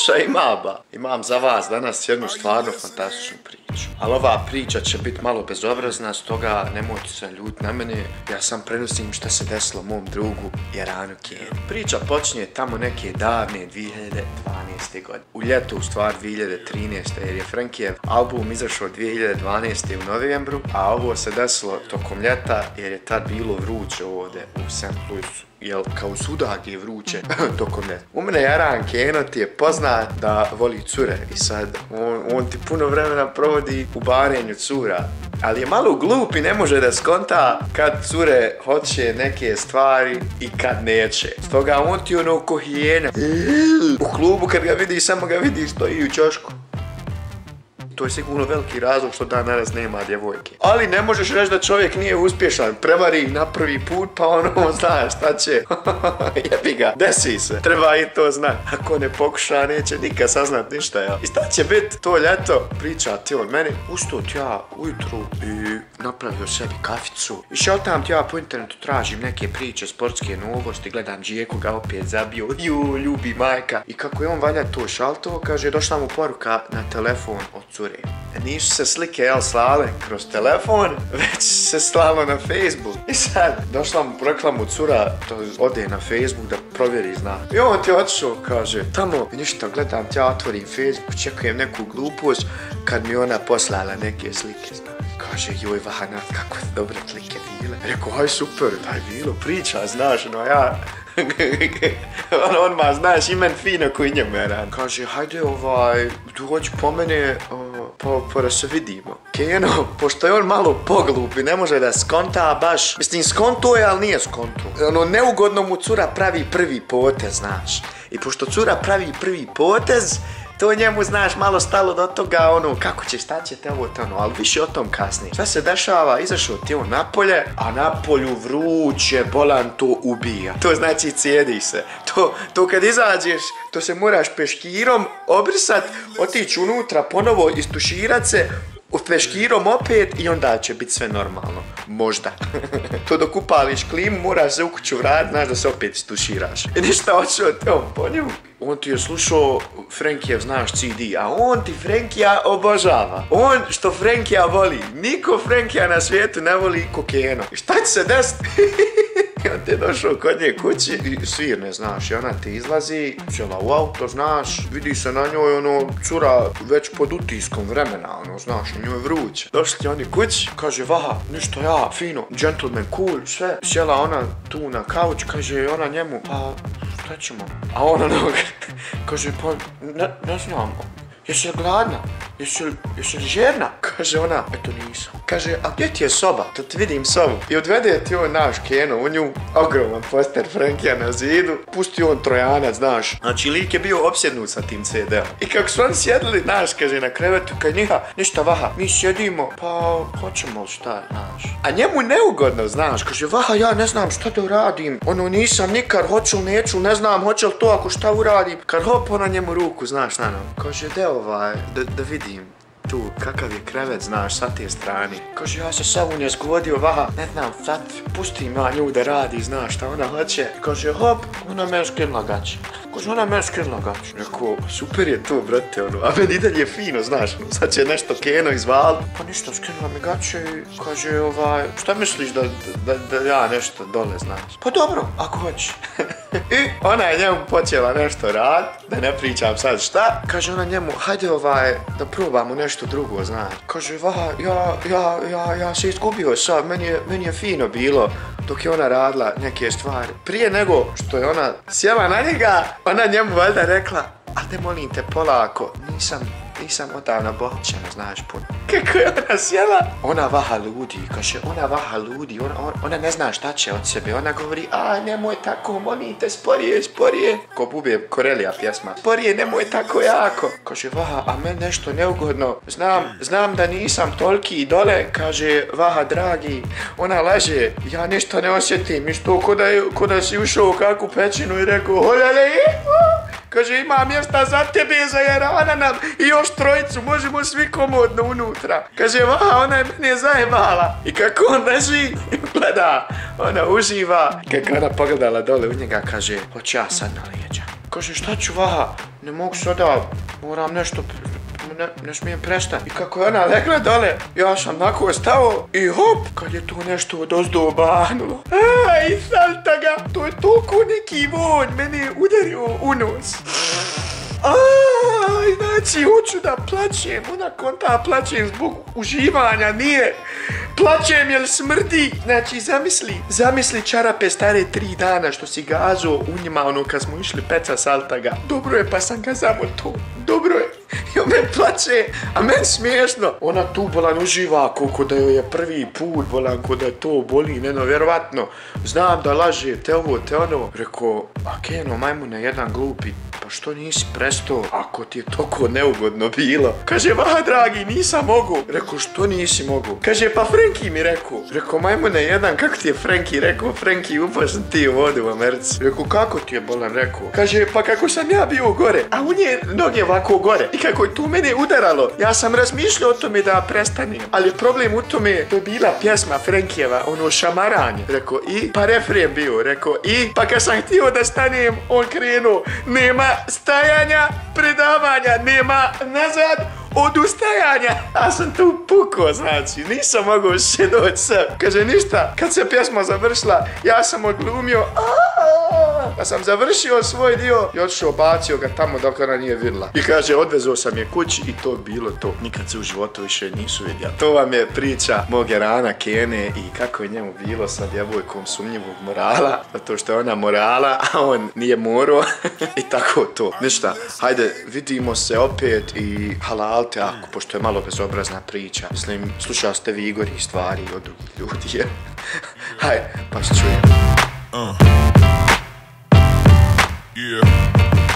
Šajmaba, imam za vas danas jednu stvarno fantastičnu priču. Ali ova priča će biti malo bezobrazna, stoga nemojte se ljuti na mene. Ja sam prenosim šta se desilo mom drugu Jaranu Kenu. Priča počinje tamo neke davne 2012. godine. U ljetu, u stvar 2013. jer je Frankijev album izašao 2012. u novembru, a ovo se desilo tokom ljeta jer je tad bilo vruće ovdje u St. Louisu. Jel, kao sudak je vruće tokom ljeta. U mene Jaran Keno ti je poznat da voli cure i sad on ti puno vremena provodi u barenju cura. Ali je malo glup i ne može da skonta kad cure hoće neke stvari i kad neće. Stoga on ti ono ko hijena. U klubu kad ga vidiš, samo ga vidiš stoji u ćošku. To je sigurno veliki razlog što danas nema djevojke. Ali ne možeš reći da čovjek nije uspješan. Prevari na prvi put pa ono zna šta će. Jebi ga, desi se. Treba i to znat. Ako ne pokuša neće nikad saznat ništa. Ja. I šta će bit to ljeto? Priča ti on meni. Ustao ti ja ujutru i napravio sebi kaficu. I šaltam ti ja po internetu, tražim neke priče, sportske novosti. Gledam Džijeku ga opet zabio. Ju, ljubi majka. I kako je on valja to šalto, kaže došla mu poruka na telefon od cure. Nisu se slike slale kroz telefon, već se slalo na Facebook. I sad došla mu proklamu cura, to ode na Facebook da provjeri zna. I on ti otišao, kaže, tamo ništa, gledam ti, ja otvorim Facebook, čekujem neku glupost kad mi ona poslala neke slike, zna. Kaže, joj Vahana, kako dobre slike bile. Rekao, aj super, daj bilo, priča, znaš, no ja... on ma znaš imen fino koji njemu je ran. Kaže, hajde dođi po mene pa da se vidimo. Keno, pošto je on malo poglup i ne može da skonta baš, mislim skonto je, ali nije skonto. Ono, neugodno mu cura pravi prvi potez, znaš. I pošto cura pravi prvi potez, to njemu, znaš, malo stalo do toga, ono, kako će, šta će te ovo to, ono, ali više o tom kasnije. Šta se dešava, izašao ti on napolje, a napolju vruće, bolan to ubija. To znači cijedi se. To kad izađeš, to se moraš peškirom obrisat, otići unutra, ponovo istuširat se, peškirom opet i onda će biti sve normalno. Možda. To dok upališ klimu, moraš se u kuću vratiti, znaš da se opet istuširaš. I ništa očeo te on po njemu. On ti je slušao Frankijev, znaš, CD, a on ti Frankija obožava. On što Frankija voli. Niko Frankija na svijetu ne voli ko Keno. I šta će se desiti? I on te je došao kod nje kući i svirne, znaš, i ona ti izlazi, sjela u auto, znaš, vidi se na njoj, ono, cura već pod utiskom vremena, ono, znaš, i njoj vruće. Došli oni kući, kaže, Vaha, ništa ja, fino, gentleman, cool, sve. Sjela ona tu na kauč, kaže ona njemu, pa, šta ćemo? A ona ono, kaže, pa, ne znam, jesi li gladna? Jesi li žerna? Kaže ona, eto nisam. Kaže, a gdje ti je soba? Da ti vidim sobu. I odvede ti on naš Keno u nju, ogroman poster Frankija na zidu, pusti on Trojanac, znaš. Znači, lik je bio opsjednut sa tim CD-om. I kako su oni sjedili, znaš, kaže, na krevetu, kaže, ništa Vaha, mi sjedimo, pa hoćemo li šta, znaš. A njemu neugodno, znaš, kaže, Vaha, ja ne znam šta da uradim, ono, nisam nikad, hoću li neću, ne znam, hoće li to ako šta uradim. Kad hop, ona njemu ruku, znaš, na nam. Kaže, da vidim tu, kakav je krevet, znaš, sa te strane. Kaže, ja se sav unje zgodio, Vaha, ne znam, sad pustim ja nju da radi, znaš šta ona hoće. Kaže, hop, ona me skrenula gaće. Kaže, ona me skrenula gaće. Rekao, super je to, brate, ono, a meni dalje fino, znaš, sad će nešto Keno izval. Pa ništa, skrenula me gaće i kaže, šta misliš da ja nešto dole, znaš? Pa dobro, ako hoće. I ona je njemu počela nešto rad, da ne pričam sad šta. Kaže ona njemu, hajde da probamo nešto drugo, znaš. Kaže, Vaha, ja se izgubio sad, meni je fino bilo dok je ona radila neke stvari. Prije nego što je ona sjela na njega, ona njemu valjda rekla, a te molim te polako, nisam odavno bohćena, znaš puno. Kako je ona sjela? Ona Vaha ludi, kaže, ona Vaha ludi, ona ne zna šta će od sebe. Ona govori, a nemoj tako, molim te, sporije. Ko Bube Korelija pjesma. Sporije, nemoj tako jako. Kaže, Vaha, a meni nešto neugodno. Znam da nisam toliki dole, kaže, Vaha, dragi. Ona laže, ja ništa ne osjetim. Isto ko da si ušao u kakvu pećinu i rekao, holjale, kaže, ima mjesta za tebe, za Jarana nam i još trojicu, možemo svi komodno unutra. Kaže, ona je mene zajebala. I kako on leži, gleda, ona uživa. Kako ona pogledala dole u njega, kaže, hoću ja sad na leđa. Kaže, šta ću Vaha, ne mogu sada, moram nešto, ne smijem prestati. I kako je ona legla dole, ja sam nakon stao i hop, kad je tu nešto odozdo obahnulo. I salta ga, to je toliko neki vonj, mene je udario u nos. Znači, hoću da plaćem, ona konta plaćem zbog uživanja, nije. Plaćem jer smrdi. Znači, zamisli čarape stare 3 dana što si gazo u njima, ono kad smo išli peca salta ga. Dobro je, pa sam ga zamoto. Dobro je. I on me plaće, a meni smiješno. Ona tu bolan uživa, koliko da joj je prvi put, bolan, ko da to boli, nevjerovatno. Znam da laže, te ovo, te ono. Rekao, a Keno, majmune, jedan glupi, pa što nisi prestao, ako ti je toliko neugodno bilo? Kaže, Vaha, dragi, nisam mogu. Rekao, što nisi mogu? Kaže, pa Frenki mi rekao. Rekao, majmune, jedan, kako ti je Frenki rekao? Frenki, upao sam ti u vodu u Americi. Rekao, kako ti je bolan rekao? Kaže, pa kako sam ja bio gore, a u nje noge ovako gore. I kako je tu mene udaralo, ja sam razmišljao o tome da prestanem. Ali problem u tome, to je bila pjesma Frenkijeva, ono šamaranje. Rekao, i pa refren bio, rekao, i pa kad sam htio da stanem, on krenuo, nema stajanja, predavanja, nema nazad, odustajanja. Ja sam tu pukao, znači, nisam mogao še doći sam. Kaže, ništa, kad se pjesma završila, ja sam odglumio, pa sam završio svoj dio i otišao, bacio ga tamo dok ona nije vidjela. I kaže, odvezao sam je kući i to bilo to. Nikad se u životu više nisu vidjeli. To vam je priča mog Erana Kene i kako je njemu bilo sa djevojkom sumnjivog morala. Zato što je ona morala, a on nije morao. I tako to. Ništa, hajde, vidimo se opet i halal te ako, pošto je malo bezobrazna priča. Mislim, slušali ste vi Igor i stvari od drugih ljudi. Hajde, pa se čujemo. Yeah.